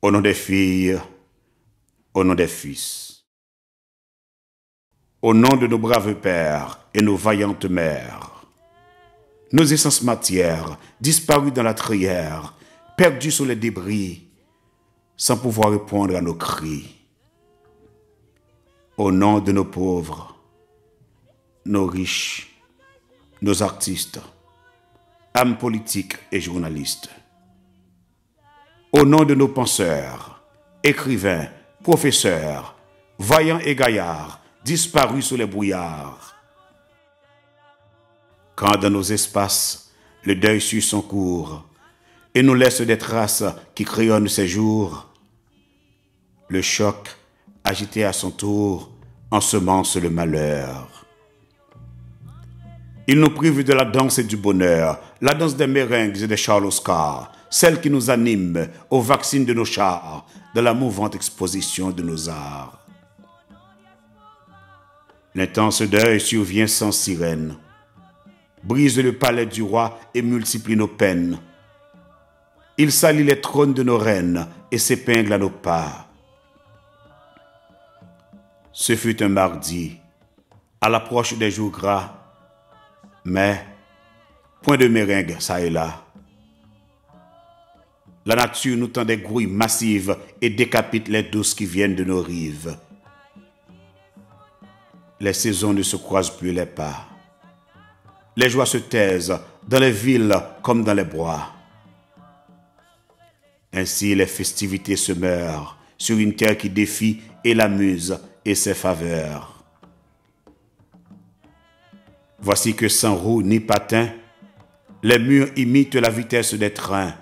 Au nom des filles, au nom des fils, au nom de nos braves pères et nos vaillantes mères, nos essences matières disparues dans la trière, perdues sous les débris, sans pouvoir répondre à nos cris. Au nom de nos pauvres, nos riches, nos artistes, âmes politiques et journalistes. Au nom de nos penseurs, écrivains, professeurs, vaillants et gaillards, disparus sous les brouillards. Quand dans nos espaces, le deuil suit son cours et nous laisse des traces qui crayonnent ses jours, le choc, agité à son tour, ensemence le malheur. Il nous prive de la danse et du bonheur, la danse des meringues et des Charles Oscar, celle qui nous anime aux vaccines de nos chars, de la mouvante exposition de nos arts. L'intense deuil survient sans sirène, brise le palais du roi et multiplie nos peines. Il salit les trônes de nos reines et s'épingle à nos pas. Ce fut un mardi, à l'approche des jours gras, mais point de meringue ça et là. La nature nous tend des grouilles massives et décapite les douces qui viennent de nos rives. Les saisons ne se croisent plus les pas. Les joies se taisent dans les villes comme dans les bois. Ainsi les festivités se meurent sur une terre qui défie et l'amuse et ses faveurs. Voici que sans roues ni patins, les murs imitent la vitesse des trains.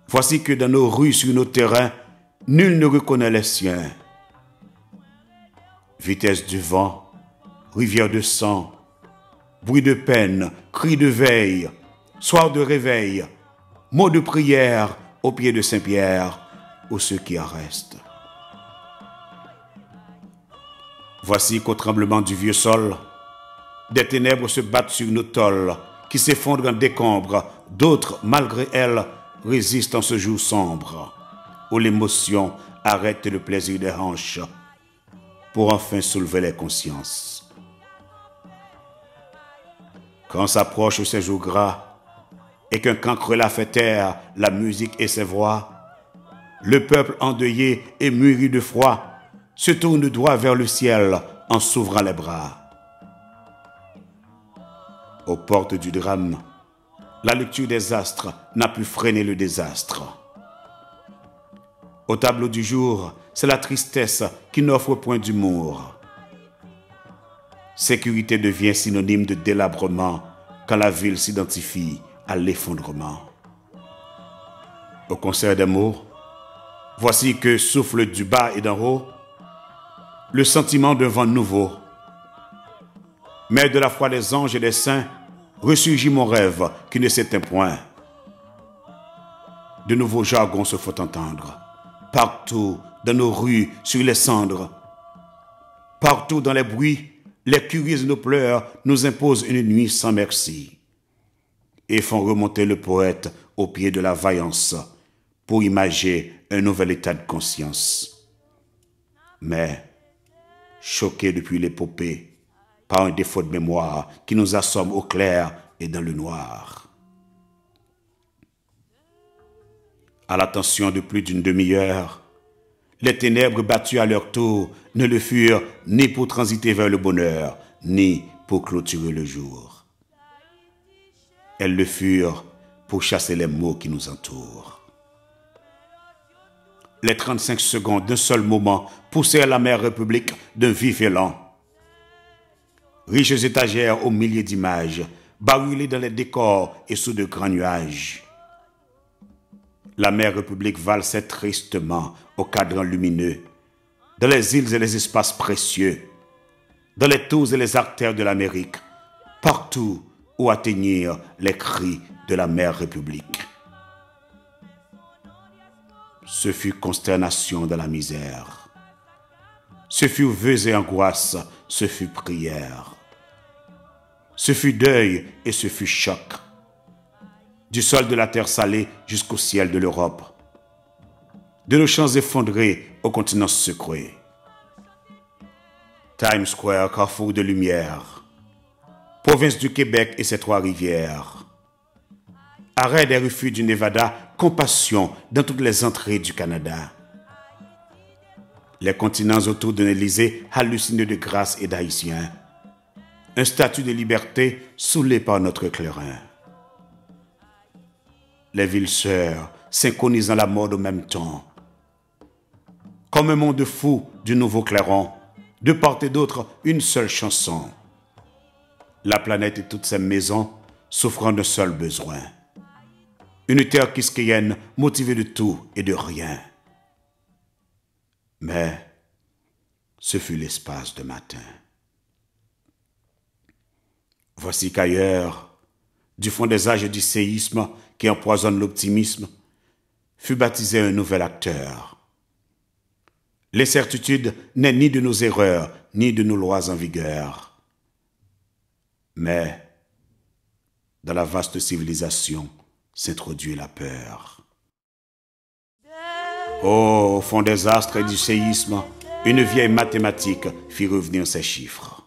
Voici que dans nos rues, sur nos terrains, nul ne reconnaît les siens. Vitesse du vent, rivière de sang, bruit de peine, cri de veille, soir de réveil, mots de prière au pied de Saint-Pierre, ou ceux qui en restent. Voici qu'au tremblement du vieux sol, des ténèbres se battent sur nos tôles, qui s'effondrent en décombres, d'autres, malgré elles, résistent en ce jour sombre, où l'émotion arrête le plaisir des hanches, pour enfin soulever les consciences. Quand s'approchent ces jours gras, et qu'un cancre la fait taire la musique et ses voix, le peuple endeuillé et mûri de froid se tourne droit vers le ciel en s'ouvrant les bras. Aux portes du drame, la lecture des astres n'a pu freiner le désastre. Au tableau du jour, c'est la tristesse qui n'offre point d'humour. Sécurité devient synonyme de délabrement quand la ville s'identifie à l'effondrement. Au concert des mots, voici que souffle du bas et d'en haut le sentiment d'un vent nouveau. Mais de la foi des anges et des saints ressurgit mon rêve qui ne s'éteint point. De nouveaux jargons se font entendre. Partout, dans nos rues, sur les cendres. Partout dans les bruits, les curieux de nos pleurs nous imposent une nuit sans merci. Et font remonter le poète au pied de la vaillance pour imager un nouvel état de conscience. Mais, choqués depuis l'épopée, par un défaut de mémoire qui nous assomme au clair et dans le noir. À l'attention de plus d'une demi-heure, les ténèbres battues à leur tour ne le furent ni pour transiter vers le bonheur, ni pour clôturer le jour. Elles le furent pour chasser les maux qui nous entourent. Les 35 secondes d'un seul moment poussèrent la mère République d'un vif élan. Riches étagères aux milliers d'images, barulées dans les décors et sous de grands nuages. La mère République valsait tristement au cadran lumineux, dans les îles et les espaces précieux, dans les tours et les artères de l'Amérique, partout où atteignirent les cris de la mère République. Ce fut consternation dans la misère. Ce fut vœux et angoisse, ce fut prière. Ce fut deuil et ce fut choc. Du sol de la terre salée jusqu'au ciel de l'Europe. de nos champs effondrés au continent secoué. Times Square, carrefour de lumière, province du Québec et ses 3 rivières. Arrêt des refuges du Nevada, compassion dans toutes les entrées du Canada. Les continents autour de l'Élysée hallucinent de grâce et d'Haïtiens. Un statut de liberté saoulé par notre clairin. Les villes sœurs synchronisant la mode au même temps. Comme un monde fou du nouveau clairon, de part et d'autre une seule chanson. La planète et toutes ses maisons souffrant d'un seul besoin. Une terre kiskeyenne motivée de tout et de rien. Mais ce fut l'espace de matin. Voici qu'ailleurs, du fond des âges du séisme qui empoisonne l'optimisme, fut baptisé un nouvel acteur. L'incertitude n'est ni de nos erreurs, ni de nos lois en vigueur. Mais, dans la vaste civilisation, s'introduit la peur. Oh, au fond des astres et du séisme, une vieille mathématique fit revenir ces chiffres.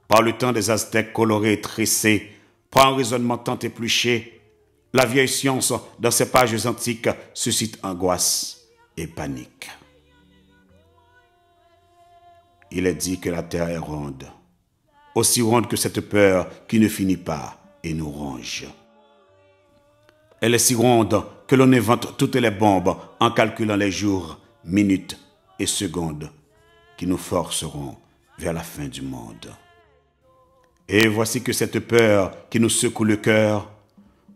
Par le temps des Aztèques colorés et tressés, par un raisonnement tant épluché, la vieille science, dans ses pages antiques, suscite angoisse et panique. Il est dit que la terre est ronde, aussi ronde que cette peur qui ne finit pas et nous ronge. Elle est si ronde que l'on invente toutes les bombes en calculant les jours, minutes et secondes qui nous forceront vers la fin du monde. Et voici que cette peur qui nous secoue le cœur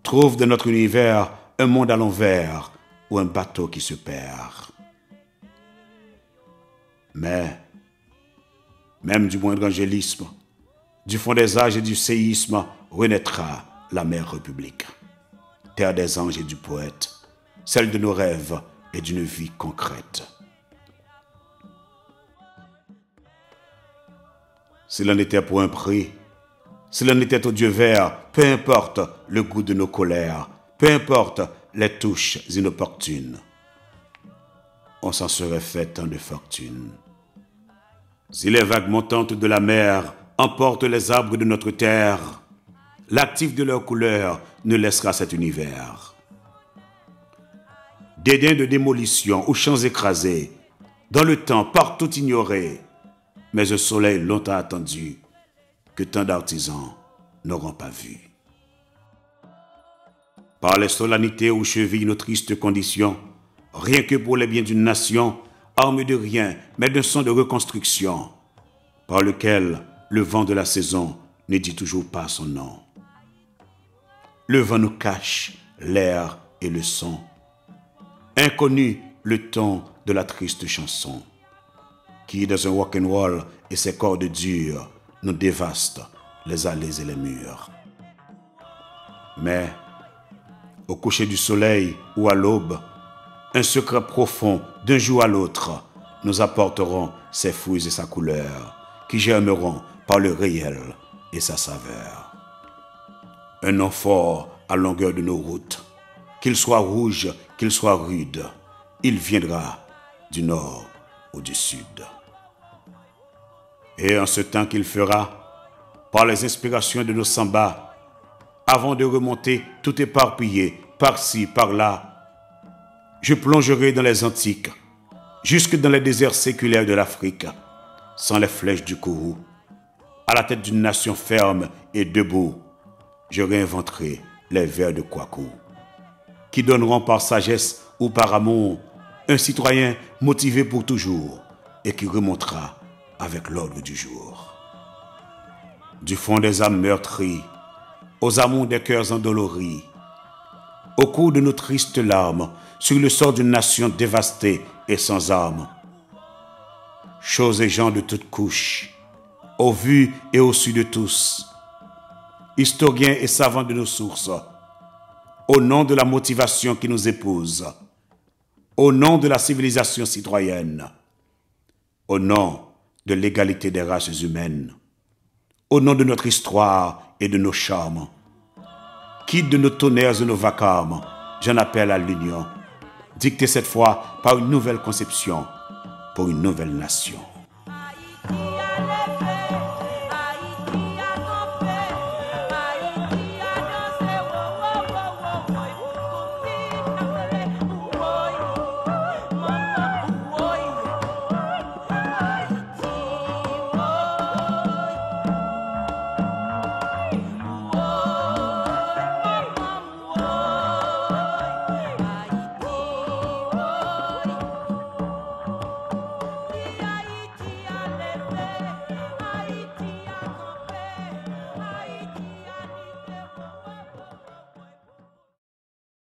trouve dans notre univers un monde à l'envers ou un bateau qui se perd. Mais, même du moindre angélisme, du fond des âges et du séisme, renaîtra la mère République, terre des anges et du poète, celle de nos rêves et d'une vie concrète. Si l'on était pour un prix, si l'on était au Dieu vert, peu importe le goût de nos colères, peu importe les touches inopportunes, on s'en serait fait tant de fortune. Si les vagues montantes de la mer emportent les arbres de notre terre, l'actif de leur couleur ne laissera cet univers. Dédain de démolition aux champs écrasés, dans le temps partout ignoré, mais un soleil longtemps attendu, que tant d'artisans n'auront pas vu. Par les solennités où cheville nos tristes conditions, rien que pour les biens d'une nation, armée de rien, mais d'un son de reconstruction, par lequel le vent de la saison ne dit toujours pas son nom. Le vent nous cache l'air et le son. Inconnu le ton de la triste chanson, qui, dans un rock'n'roll et ses cordes dures, nous dévaste les allées et les murs. Mais, au coucher du soleil ou à l'aube, un secret profond d'un jour à l'autre nous apporteront ses fruits et sa couleur, qui germeront par le réel et sa saveur. Un nom fort à longueur de nos routes, qu'il soit rouge, qu'il soit rude, il viendra du nord ou du sud. Et en ce temps qu'il fera, par les inspirations de nos sambas, avant de remonter tout éparpillé, par-ci, par-là, je plongerai dans les Antiques, jusque dans les déserts séculaires de l'Afrique, sans les flèches du Kourou. À la tête d'une nation ferme et debout, je réinventerai les vers de Kwaku, qui donneront par sagesse ou par amour un citoyen motivé pour toujours et qui remontera avec l'ordre du jour. Du fond des âmes meurtries, aux amours des cœurs endoloris, au cours de nos tristes larmes, sur le sort d'une nation dévastée et sans âme. Choses et gens de toutes couches, au vu et au su de tous, historiens et savants de nos sources, au nom de la motivation qui nous épouse, au nom de la civilisation citoyenne, au nom de l'égalité des races humaines, au nom de notre histoire et de nos charmes, quitte de nos tonnerres et nos vacarmes, j'en appelle à l'union, dictée cette fois par une nouvelle conception pour une nouvelle nation.